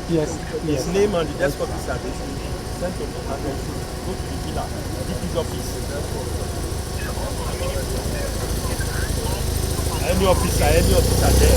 Yes. His name on the desk officer, they should send to him and then go to the villa, DP's office. Any officer there.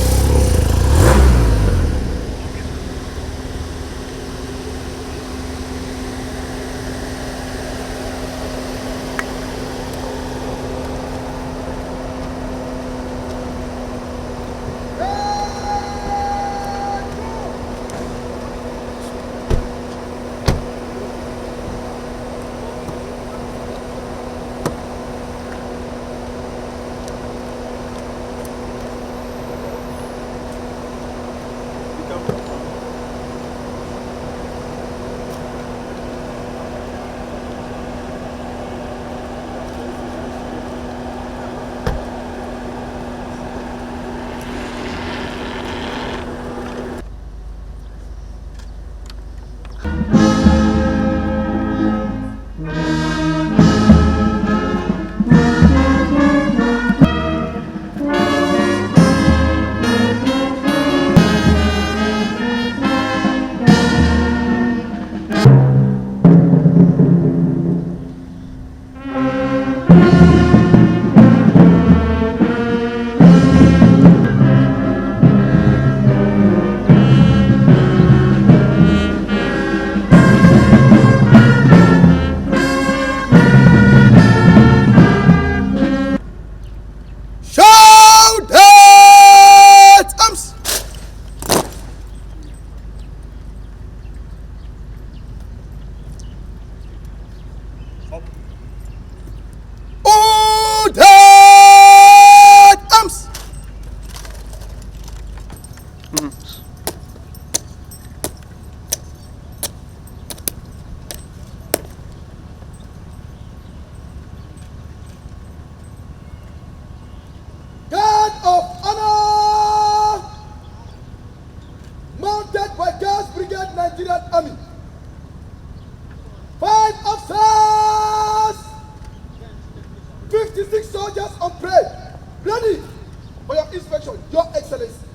Guard of honor! Mounted by Gas Brigade Nigerian Army. 5 officers! 56 soldiers on parade. Ready for your inspection, Your Excellency.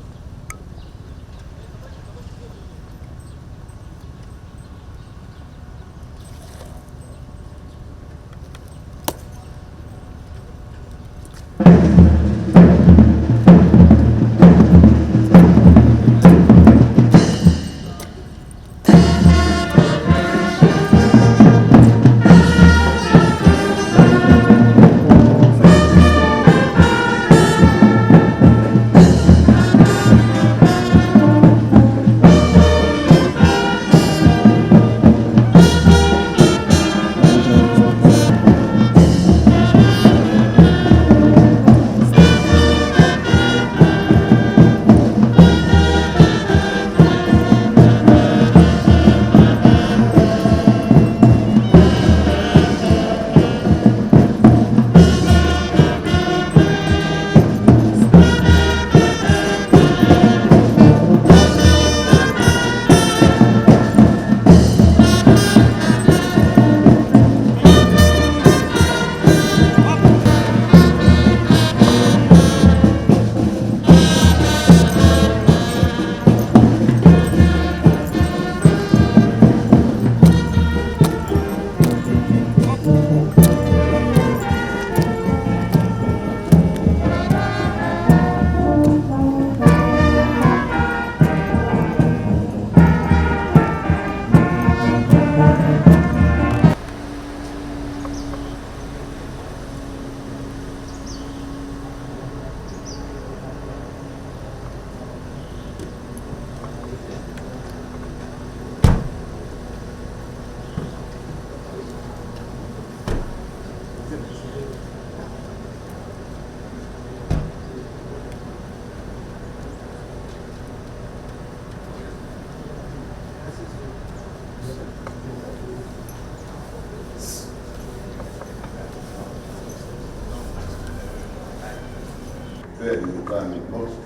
There is the planning post.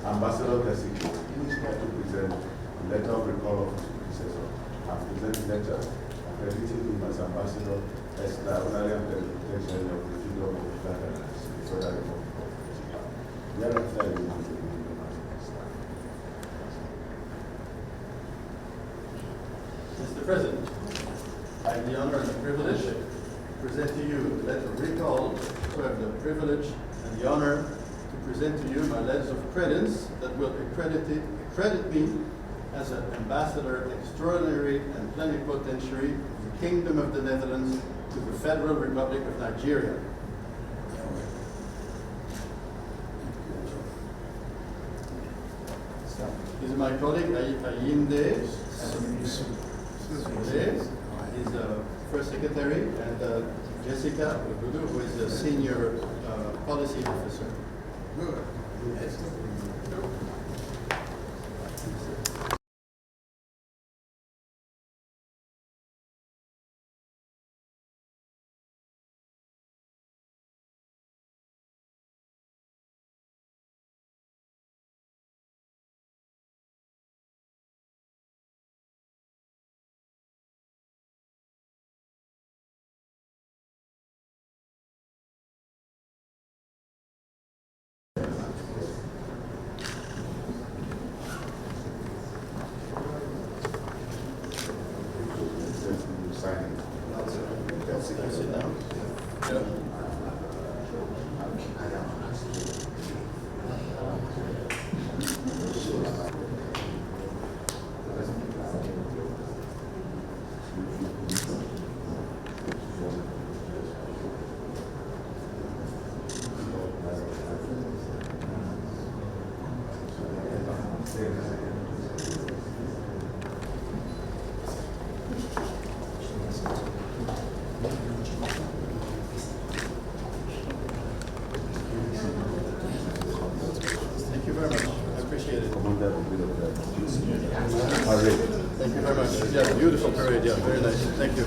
Ambassador Tesiko, which had to present a letter of recall of his predecessor and present the letter accrediting him as ambassador extraordinary and plenipotentiary of the Kingdom of Uganda and the Federal Republic of Nigeria. Thereafter, he was the member of the staff. Mr. President, I have the honor and the privilege to present to you the letter of recall, to have the privilege and the honor to present to you my letters of credence that will accredit me as an ambassador extraordinary and plenipotentiary of the Kingdom of the Netherlands to the Federal Republic of Nigeria. This is my colleague Ayinde Sule. He's the first secretary, and Jessica Ogudu, who is the senior policy officer. Good. Sit down. Yeah. Thank you very much. I appreciate it. Thank you very much. Yeah, beautiful parade. Yeah, very nice. Thank you.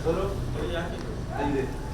Solo, ya. Ahí de.